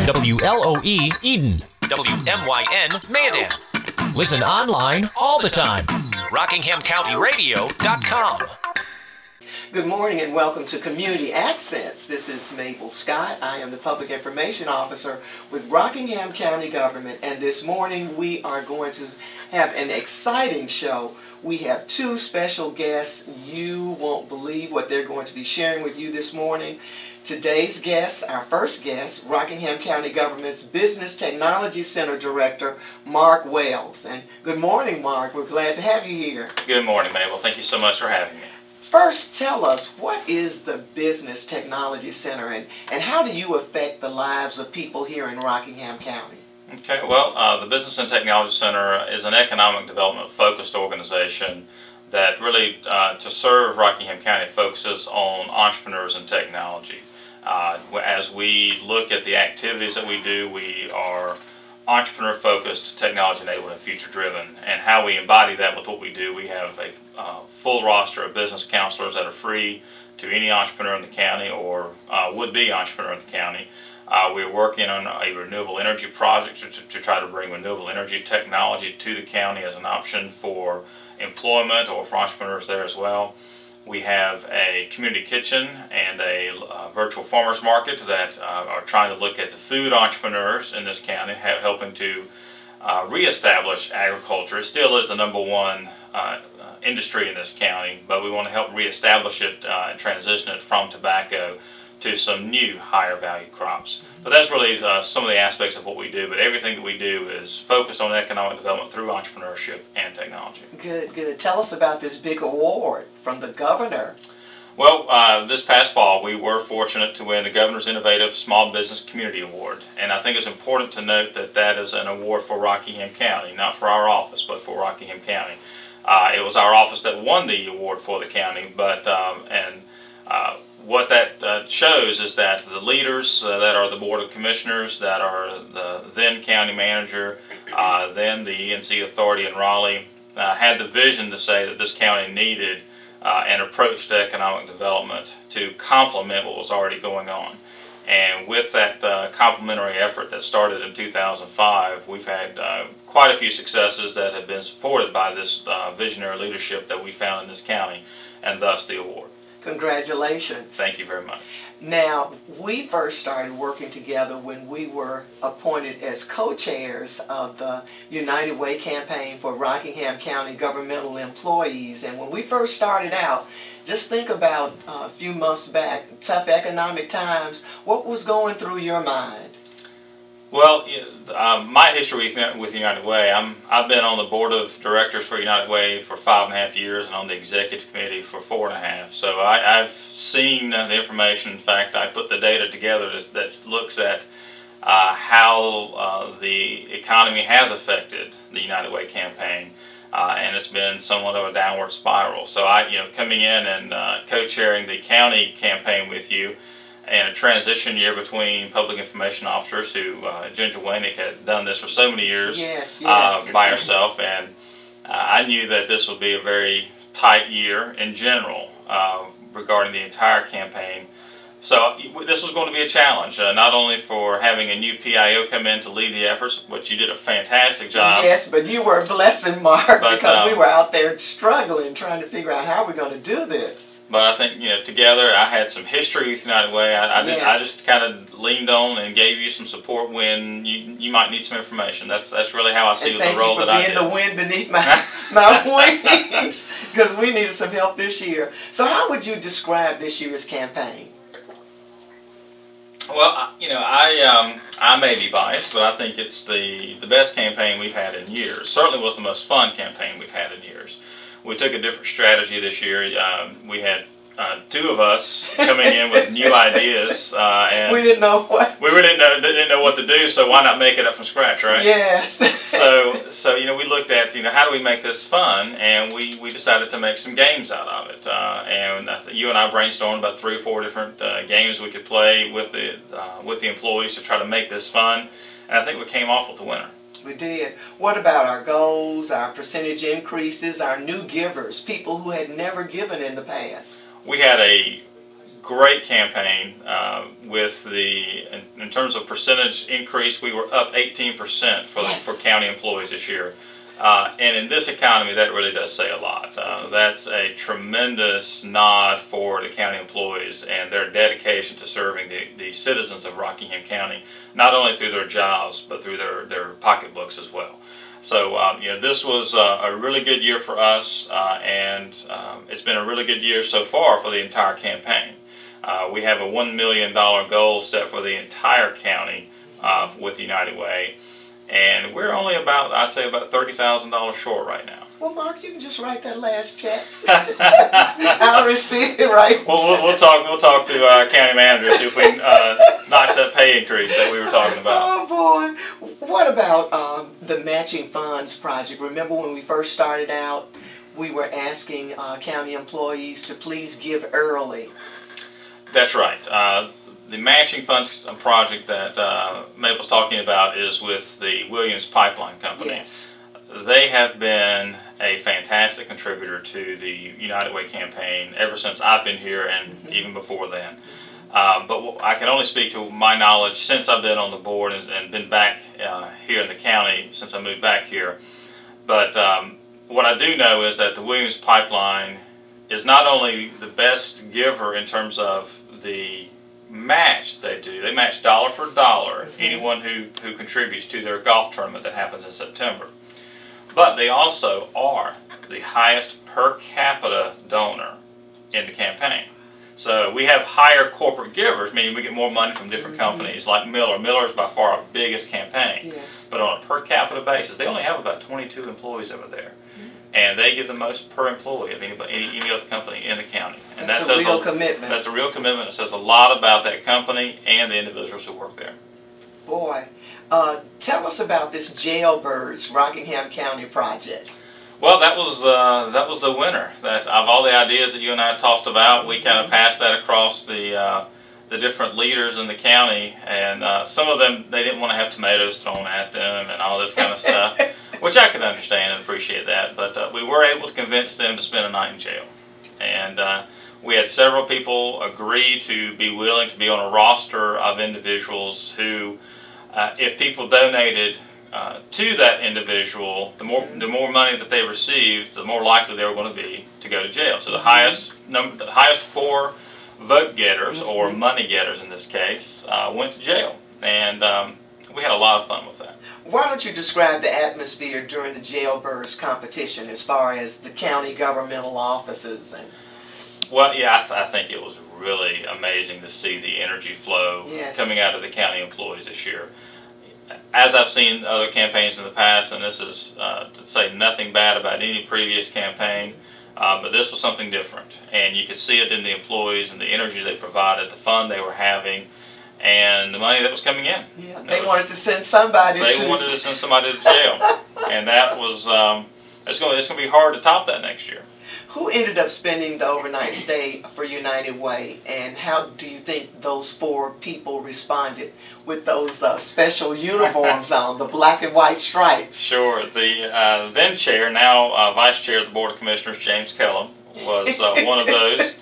WLOE Eden. WMYN Mayodan. Listen online all the time. RockinghamCountyRadio.com. Good morning and welcome to Community Accents. This is Mable Scott. I am the Public Information Officer with Rockingham County Government, and this morning we are going to have an exciting show. We have two special guests. You won't believe what they're going to be sharing with you this morning. Today's guest, our first guest, Rockingham County Government's Business Technology Center Director, Mark Wells. And good morning, Mark. We're glad to have you here. Good morning, Mabel. Thank you so much for having me. First, tell us, what is the Business Technology Center and how do you affect the lives of people here in Rockingham County? Okay, well, the Business and Technology Center is an economic development focused organization that really, to serve Rockingham County, focuses on entrepreneurs and technology. As we look at the activities that we do, we are entrepreneur-focused, technology-enabled, and future-driven. And how we embody that with what we do, we have a full roster of business counselors that are free to any entrepreneur in the county or would-be entrepreneur in the county. We're working on a renewable energy project to try to bring renewable energy technology to the county as an option for employment or for entrepreneurs there as well. We have a community kitchen and a virtual farmers market that are trying to look at the food entrepreneurs in this county, helping to reestablish agriculture. It still is the number one industry in this county, but we want to help reestablish it and transition it from tobacco to some new higher value crops. But that's really some of the aspects of what we do, but everything that we do is focused on economic development through entrepreneurship and technology. Good, good. Tell us about this big award from the governor. Well, this past fall we were fortunate to win the Governor's Innovative Small Business Community Award, and I think it's important to note that that is an award for Rockingham County, not for our office, but for Rockingham County. It was our office that won the award for the county, but what that shows is that the leaders that are the Board of Commissioners, that are the then county manager, then the ENC authority in Raleigh, had the vision to say that this county needed an approach to economic development to complement what was already going on. And with that complementary effort that started in 2005, we've had quite a few successes that have been supported by this visionary leadership that we found in this county, and thus the award. Congratulations. Thank you very much. Now, we first started working together when we were appointed as co-chairs of the United Way campaign for Rockingham County governmental employees. And when we first started out, just think about a few months back, tough economic times. What was going through your mind? Well, my history with United Way, I've been on the board of directors for United Way for 5.5 years and on the executive committee for 4.5. So I've seen the information. In fact, I put the data together that looks at how the economy has affected the United Way campaign, and it's been somewhat of a downward spiral. So coming in and co-chairing the county campaign with you, and a transition year between public information officers who, Ginger Wanick had done this for so many years by herself, and I knew that this would be a very tight year in general regarding the entire campaign. So this was going to be a challenge, not only for having a new PIO come in to lead the efforts, which you did a fantastic job. Yes, but you were a blessing, Mark, because we were out there struggling, trying to figure out how we're going to do this. But I think, together I had some history with United Way. I just kind of leaned on and gave you some support when you might need some information. That's really how I see the role that I did. And thank you for being the wind beneath my wings, because we needed some help this year. So how would you describe this year's campaign? Well, I may be biased, but I think it's the best campaign we've had in years. Certainly was the most fun campaign we've had in years. We took a different strategy this year. We had two of us coming in with new ideas, and we didn't know what. We really didn't know what to do. So why not make it up from scratch, right? Yes. So we looked at how do we make this fun, and we decided to make some games out of it. And you and I brainstormed about 3 or 4 different games we could play with the employees to try to make this fun, and I think we came off with a winner. We did. What about our goals, our percentage increases, our new givers, people who had never given in the past? We had a great campaign with in terms of percentage increase, we were up 18% for county employees this year. And in this economy, that really does say a lot. That's a tremendous nod for the county employees and their dedication to serving the citizens of Rockingham County, not only through their jobs, but through their pocketbooks as well. So, this was a really good year for us, and it's been a really good year so far for the entire campaign. We have a $1 million goal set for the entire county with United Way. And we're only I'd say about $30,000 short right now. Well, Mark, you can just write that last check. I'll receive it right. Well, we'll talk to our county manager, see if we notch that pay increase that we were talking about. Oh boy! What about the matching funds project? Remember when we first started out, we were asking county employees to please give early. That's right. The matching funds project that Mabel's talking about is with the Williams Pipeline Company. Yes. They have been a fantastic contributor to the United Way campaign ever since I've been here and even before then. But I can only speak to my knowledge since I've been on the board and been back here in the county since I moved back here. But what I do know is that the Williams Pipeline is not only the best giver in terms of the match they do. They match dollar for dollar anyone who contributes to their golf tournament that happens in September. But they also are the highest per capita donor in the campaign. So we have higher corporate givers, meaning we get more money from different companies like Miller. Miller is by far our biggest campaign. Yes. But on a per capita basis, they only have about 22 employees over there. And they give the most per employee of any other company in the county. And that's a real commitment. That's a real commitment. It says a lot about that company and the individuals who work there. Boy, tell us about this Jailbirds Rockingham County project. Well, that was the winner. That of all the ideas that you and I tossed about, we kind of passed that across the different leaders in the county, and some of them, they didn't want to have tomatoes thrown at them and all this kind of stuff. Which I could understand and appreciate that, but we were able to convince them to spend a night in jail. And we had several people agree to be willing to be on a roster of individuals if people donated to that individual, the more money that they received, the more likely they were going to be to go to jail. So the highest 4 vote getters, or money getters in this case, went to jail. And we had a lot of fun with that. Why don't you describe the atmosphere during the Jailbirds competition as far as the county governmental offices? Well, yeah, I think it was really amazing to see the energy flow coming out of the county employees this year. As I've seen other campaigns in the past, and this is to say nothing bad about any previous campaign, but this was something different. And you could see it in the employees and the energy they provided, the fun they were having, and the money that was coming in. Yeah, they wanted to send somebody to jail. And that was, it's going to be hard to top that next year. Who ended up spending the overnight stay for United Way, and how do you think those 4 people responded with those special uniforms on, the black and white stripes? Sure. The then chair, now vice chair of the Board of Commissioners, James Kellum, was one of those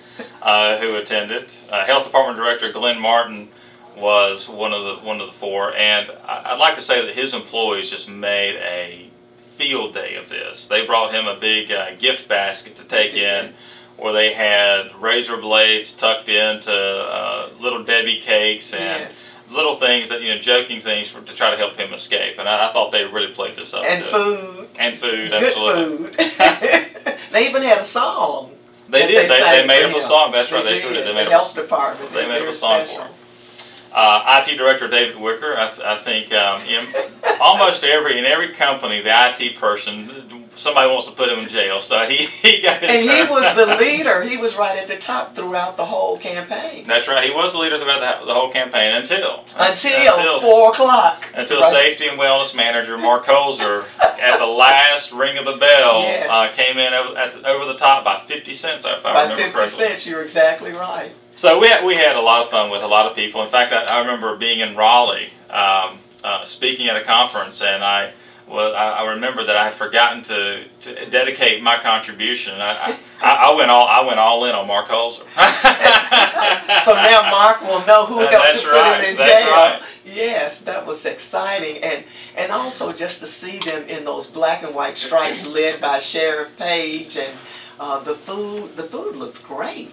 who attended. Health Department Director Glenn Martin was one of the 4, and I'd like to say that his employees just made a field day of this. They brought him a big gift basket to take in, where they had razor blades tucked into little Debbie cakes and little things that, joking things to try to help him escape. And I thought they really played this up. And food. And food, good absolutely. Food. They even had a song. They did. They made up a song. That's right. They did. They made up department. They made up a song for him. IT Director David Wicker, I think almost in every company, the IT person, somebody wants to put him in jail, so he got his And turn. he was the leader. He was right at the top throughout the whole campaign. That's right. He was the leader throughout the whole campaign until 4 o'clock. Until Safety and Wellness Manager Mark Holzer, at the last ring of the bell, came in over the top by 50 cents, if I remember correctly. By 50 cents, you're exactly right. So we had a lot of fun with a lot of people. In fact, I remember being in Raleigh, speaking at a conference, and I Well, I remember that I had forgotten to dedicate my contribution. I went all in on Mark Holzer. So now Mark will know who helped to put him in jail. That's right. Yes, that was exciting, and also just to see them in those black and white stripes, led by Sheriff Page, and the food looked great.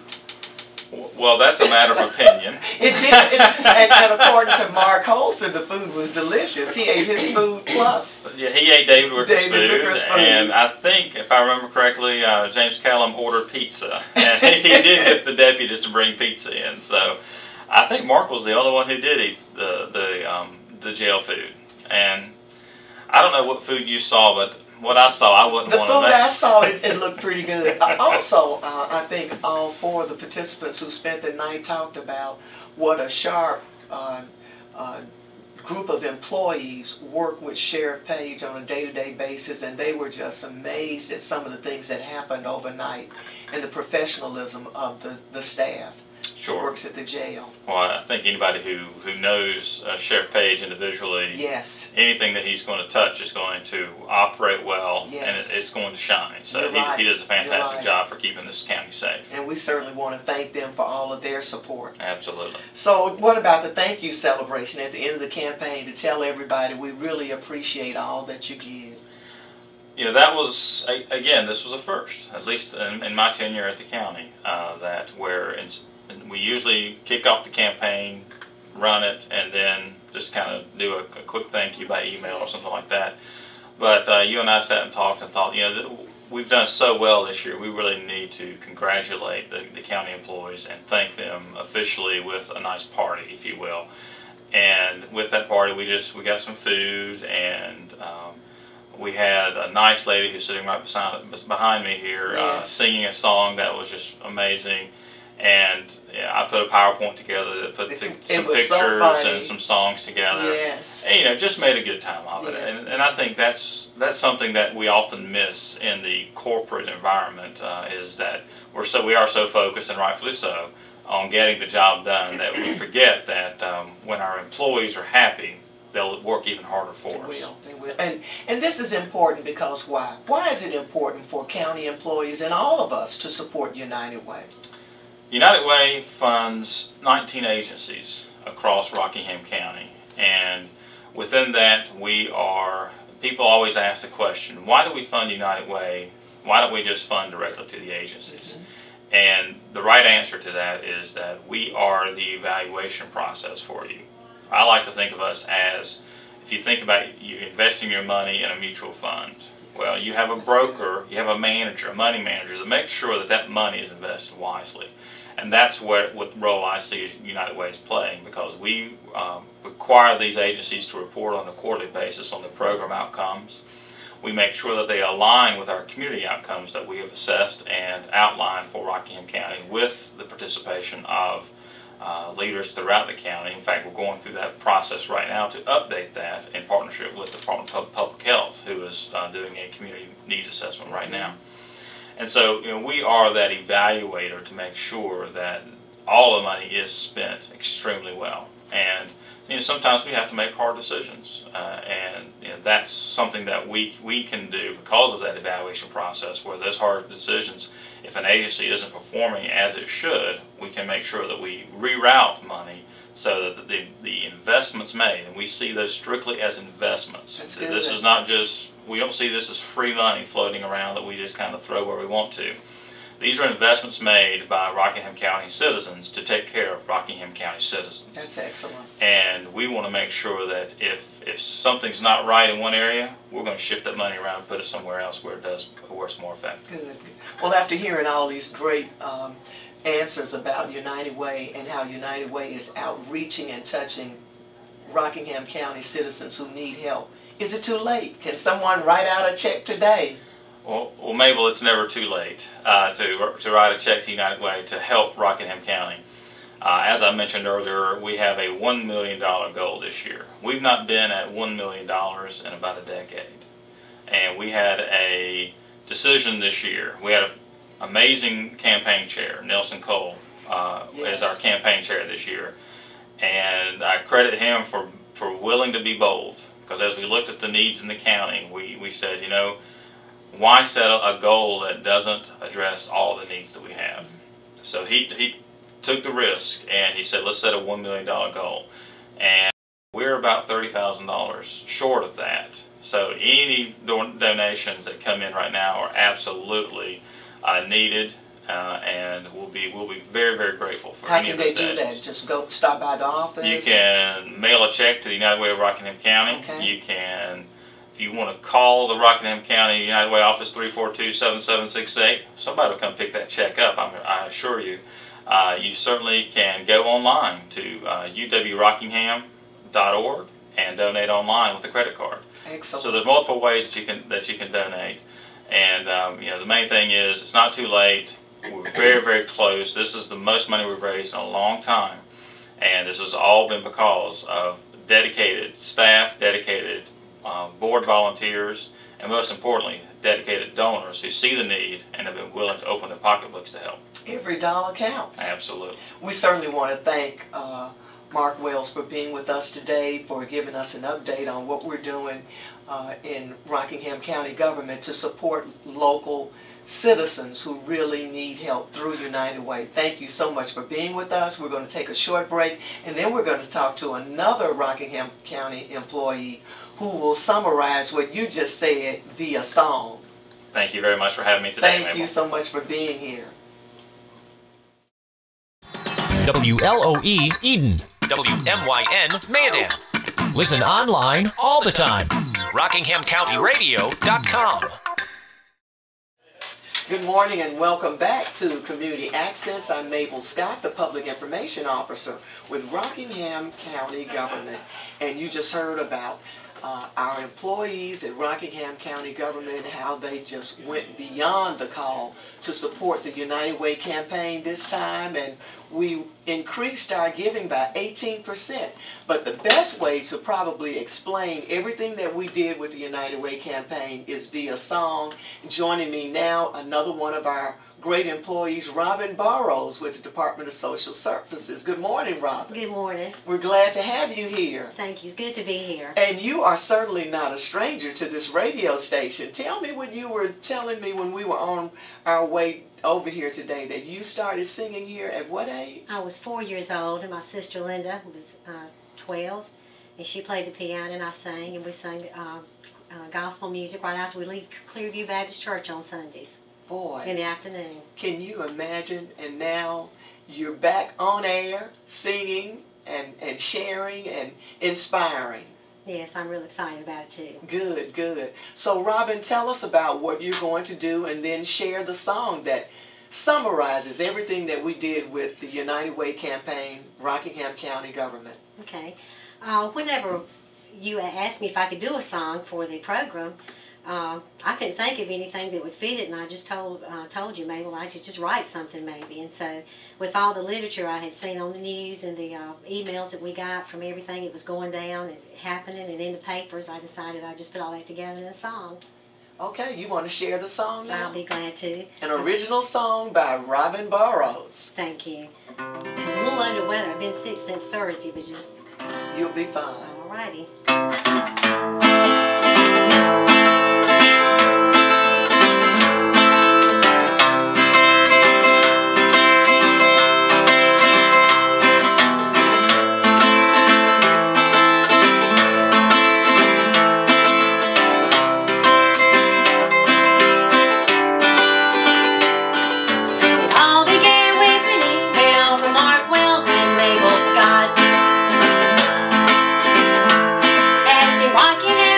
Well, that's a matter of opinion. It did, and according to Mark Holzer, the food was delicious. He ate his food plus. Yeah, he ate David Wicker's food, and I think, if I remember correctly, James Callum ordered pizza, and he did get the deputies to bring pizza in. So, I think Mark was the only one who did eat the jail food, and I don't know what food you saw, but what I saw, I wouldn't want to make. The food I saw, it looked pretty good. Also, I think all four of the participants who spent the night talked about what a sharp group of employees work with Sheriff Page on a day-to-day basis, and they were just amazed at some of the things that happened overnight and the professionalism of the staff. Sure. Works at the jail. Well, I think anybody who knows Sheriff Page individually, yes, anything that he's going to touch is going to operate well, yes, and it's going to shine. So right. he does a fantastic job for keeping this county safe. And we certainly want to thank them for all of their support. Absolutely. So what about the thank you celebration at the end of the campaign to tell everybody we really appreciate all that you give? You know, that was, again, this was a first, at least in my tenure at the county, we usually kick off the campaign, run it, and then just kind of do a quick thank you by email or something like that. But you and I sat and talked and thought, we've done so well this year. We really need to congratulate the county employees and thank them officially with a nice party, if you will. And with that party, we got some food, and we had a nice lady who's sitting right behind me here, yes, singing a song that was just amazing. And I put a PowerPoint together that put some pictures and some songs together. Yes. And, just made a good time of it. Yes. And I think that's something that we often miss in the corporate environment, is that we are so focused, and rightfully so, on getting the job done that we forget that when our employees are happy, they'll work even harder for us. They will. And this is important because why? Why is it important for county employees and all of us to support United Way? United Way funds 19 agencies across Rockingham County, and within that people always ask the question, why do we fund United Way? Why don't we just fund directly to the agencies? Mm-hmm. And the right answer to that is that we are the evaluation process for you. I like to think of us as, if you think about you investing your money in a mutual fund, well, you have a broker, you have a manager, a money manager that makes sure that money is invested wisely. And that's what role I see United Way is playing, because we require these agencies to report on a quarterly basis on the program outcomes. We make sure that they align with our community outcomes that we have assessed and outlined for Rockingham County with the participation of leaders throughout the county. In fact, we're going through that process right now to update that in partnership with the Department of Public Health, who is doing a community needs assessment right now. And so, we are that evaluator to make sure that all the money is spent extremely well. And sometimes we have to make hard decisions, and that's something that we can do because of that evaluation process, where those hard decisions, if an agency isn't performing as it should, we can make sure that we reroute money so that the investments made, and we see those strictly as investments. This is not just, we don't see this as free money floating around that we just kind of throw where we want to. These are investments made by Rockingham County citizens to take care of Rockingham County citizens. That's excellent. And we want to make sure that if something's not right in one area, we're going to shift that money around and put it somewhere else where it's more effective. Good. Well, after hearing all these great answers about United Way and how United Way is outreaching and touching Rockingham County citizens who need help, is it too late? Can someone write out a check today? Well, Mable, it's never too late to write a check to United Way to help Rockingham County. As I mentioned earlier, we have a $1 million goal this year. We've not been at $1 million in about a decade. And we had a decision this year. We had an amazing campaign chair, Nelson Cole, is our campaign chair this year. And I credit him for willing to be bold, because as we looked at the needs in the county, we said, you know, why set a goal that doesn't address all the needs that we have? So he took the risk and he said, let's set a $1 million goal. And we're about $30,000 short of that. So any donations that come in right now are absolutely needed, and we'll be very, very grateful for any of those donations. How can they do that? Just go stop by the office? You can mail a check to the United Way of Rockingham County. Okay. You can, if you want to call the Rockingham County United Way office, 342-7768, somebody will come pick that check up, I assure you. You certainly can go online to uwrockingham.org and donate online with a credit card. Excellent. So there's multiple ways that you can donate, and you know, the main thing is it's not too late. We're very, very close. This is the most money we've raised in a long time, and this has all been because of dedicated staff, dedicated board volunteers, and most importantly, dedicated donors who see the need and have been willing to open their pocketbooks to help. Every dollar counts. Absolutely. We certainly want to thank Mark Wells for being with us today, for giving us an update on what we're doing in Rockingham County government to support local citizens who really need help through United Way. Thank you so much for being with us. We're going to take a short break, and then we're going to talk to another Rockingham County employee who will summarize what you just said via song. Thank you very much for having me today, Thank you so much for being here. WLOE Eden. WMYN Mandan. Listen online all the time. RockinghamCountyRadio.com. Good morning and welcome back to Community Accents. I'm Mable Scott, the Public Information Officer with Rockingham County Government. And you just heard about our employees at Rockingham County Government, how they just went beyond the call to support the United Way campaign this time, and we increased our giving by 18%. But the best way to probably explain everything that we did with the United Way campaign is via song. Joining me now, another one of our great employees, Robin Burroughs with the Department of Social Services. Good morning, Robin. Good morning. We're glad to have you here. Thank you. It's good to be here. And you are certainly not a stranger to this radio station. Tell me what you were telling me when we were on our way over here today, that you started singing here at what age? I was 4 years old, and my sister Linda was 12, and she played the piano, and I sang, and we sang gospel music right after we leave Clearview Baptist Church on Sundays. Boy, in the afternoon. Can you imagine? And now you're back on air singing and sharing and inspiring. Yes, I'm real excited about it too. Good, good. So Robin, tell us about what you're going to do, and then share the song that summarizes everything that we did with the United Way campaign, Rockingham County Government. Okay. Whenever you asked me if I could do a song for the program, I couldn't think of anything that would fit it, and I just told you, Mabel, I could just write something maybe. And so with all the literature I had seen on the news and the emails that we got from everything that was going down and happening and in the papers, I decided I'd just put all that together in a song. Okay, you want to share the song now? I'll be glad to. An original song by Robin Burroughs. Thank you. I'm a little under weather. I've been sick since Thursday, but just... You'll be fine. All righty. Rockingham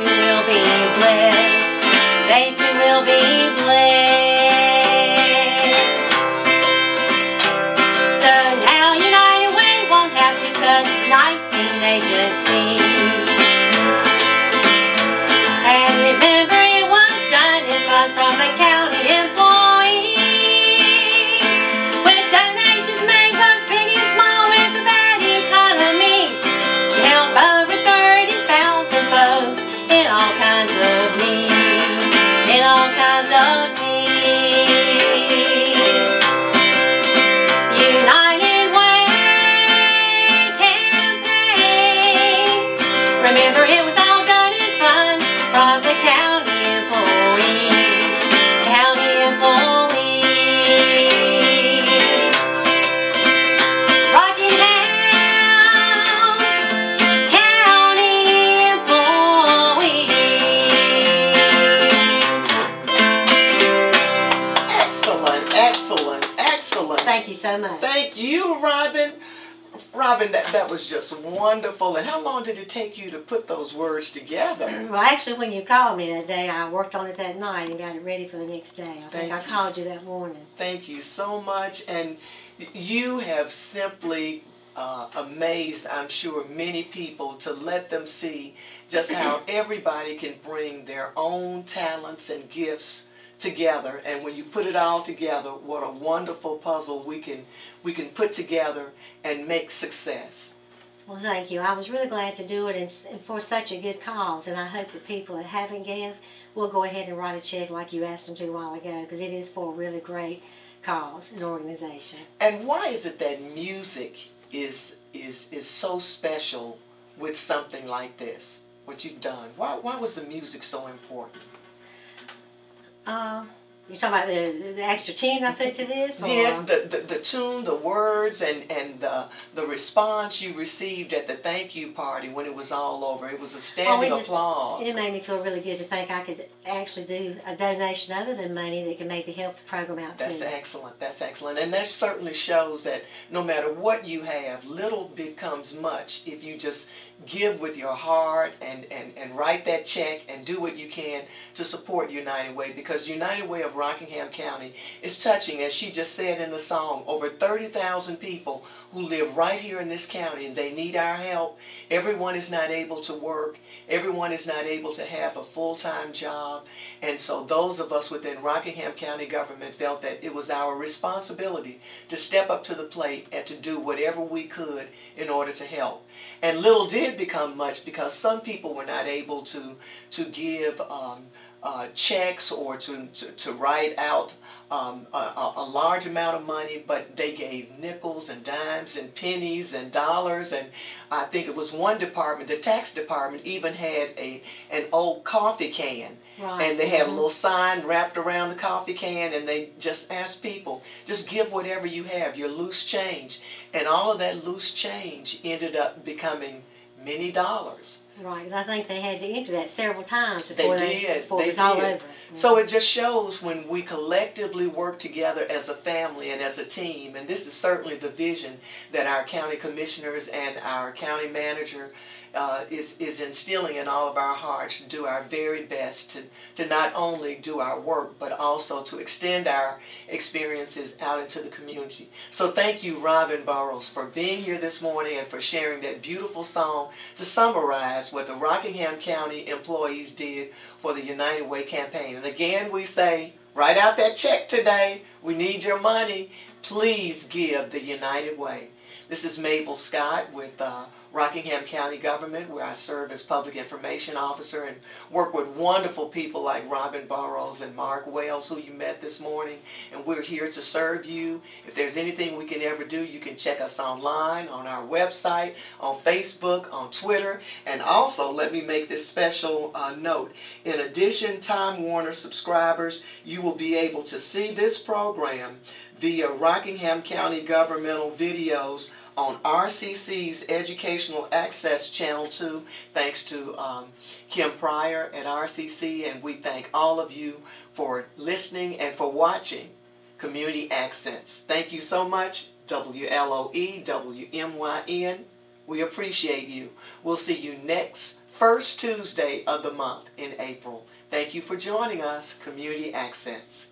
too will be blessed. They too will be blessed. So now United Way won't have to cut 19 agencies. And remember, it was done in fun from the county employees, with donations made both big and small with the bad economy, to help over 30,000 folks in all kinds of needs, in all kinds of needs. United Way campaign. Remember, it was all done in fun from the county employees, county employees. Rockingham county employees. Excellent, excellent, excellent. Thank you so much. Thank you, Robin. Robin, that was just wonderful. And how long did it take you to put those words together? Well, actually, when you called me that day, I worked on it that night and got it ready for the next day. I think I called you that morning. Thank you so much. And you have simply amazed, I'm sure, many people to let them see just how everybody can bring their own talents and gifts together. And when you put it all together, what a wonderful puzzle we can put together and make success. Well, thank you. I was really glad to do it and for such a good cause. And I hope that people that haven't give will go ahead and write a check like you asked them to a while ago, because it is for a really great cause and organization. And why is it that music is so special with something like this, what you've done? Why was the music so important? You're talking about the extra tune I put to this? Or? Yes, the tune, the words, and the response you received at the thank you party when it was all over. It was a standing applause. It made me feel really good to think I could actually do a donation other than money that could maybe help the program out too. That's excellent. That's excellent. And that certainly shows that no matter what you have, little becomes much if you just give with your heart and write that check and do what you can to support United Way, because United Way of Rockingham County is touching, as she just said in the song, over 30,000 people who live right here in this county, and they need our help. Everyone is not able to work. Everyone is not able to have a full-time job. And so those of us within Rockingham County government felt that it was our responsibility to step up to the plate and to do whatever we could in order to help. And little did become much, because some people were not able to give checks or to write out a large amount of money, but they gave nickels and dimes and pennies and dollars. And I think it was one department, the tax department, even had an old coffee can. Right. And they had a little sign wrapped around the coffee can, and they just asked people, just give whatever you have, your loose change. And all of that loose change ended up becoming many dollars. Right, because I think they had to enter that several times before it was all over. So it just shows when we collectively work together as a family and as a team, and this is certainly the vision that our county commissioners and our county manager is instilling in all of our hearts, to do our very best to not only do our work, but also to extend our experiences out into the community. So thank you, Robin Burroughs, for being here this morning and for sharing that beautiful song to summarize what the Rockingham County employees did for the United Way campaign. And again, we say, write out that check today. We need your money. Please give the United Way. This is Mable Scott with Rockingham County Government, where I serve as Public Information Officer and work with wonderful people like Robin Burroughs and Mark Wells, who you met this morning. And we're here to serve you. If there's anything we can ever do, you can check us online, on our website, on Facebook, on Twitter. And also, let me make this special note. In addition, Time Warner subscribers, you will be able to see this program via Rockingham County governmental videos on RCC's Educational Access Channel 2, thanks to Kim Pryor at RCC, and we thank all of you for listening and for watching Community Accents. Thank you so much, WLOE, WMYN. We appreciate you. We'll see you next first Tuesday of the month in April. Thank you for joining us, Community Accents.